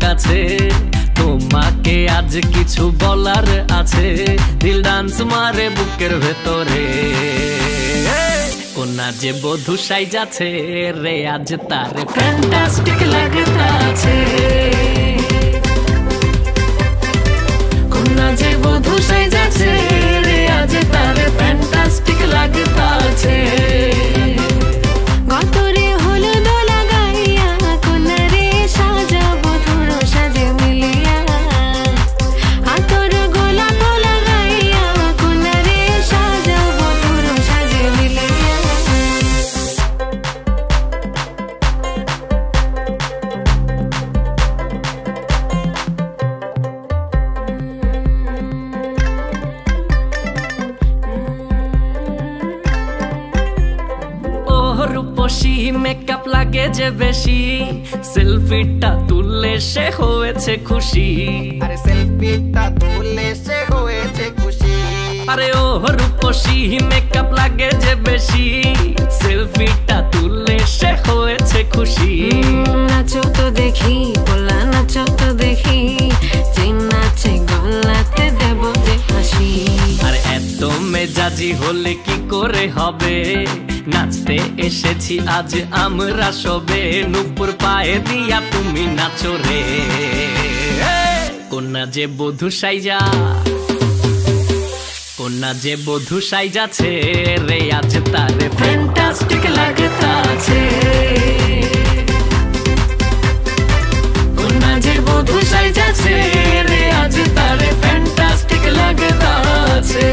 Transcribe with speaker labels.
Speaker 1: কাছে তোমাকে আজ কিছু বলার আছে দিল ডান্স মারে বুকের ভেতরে কোনা যে বধূ সাইজাছে রে আজ তার ফ্যান্টাস্টিক লাগতাছে কোনা যে বধূ সাইজাছে রে আজ তার ফ্যান্টাস্টিক লাগতাছে
Speaker 2: গতরে হলুদ লাগাইয়া কোনারে সাজাবো ধুর সাজে মিলিয়া হাতর গোলাপ লাগাইয়া কোনারে সাজাবো ধুর সাজে মিলিয়া
Speaker 1: রূপসী মেকআপ লাগে যে বেশি সেলফিটা তুললে সে হয়েছে খুশি
Speaker 3: আরে সেলফিটা তুললে সে হয়েছে খুশি
Speaker 1: আরে ও রূপসী মেকআপ লাগে যে বেশি সেলফিটা তুললে সে হয়েছে খুশি
Speaker 2: নাচো তো দেখি বলা নাচো তো দেখি যে নাচে গলাতে দেব যে হাসি
Speaker 1: আর এত মেজাজি হলে কি করে হবে নাচতে এসেছি আজ আমরা সবে নুপুর পায়ে দিয়া তুমি নাচো রে কোনা যে বধূ সাইজা কোনা যে বধূ সাইজাছে রে আজ তারে ফ্যান্টাস্টিক লাগতাছে কোনা যে বধূ সাইজাছে রে আজ তারে ফ্যান্টাস্টিক লাগতাছে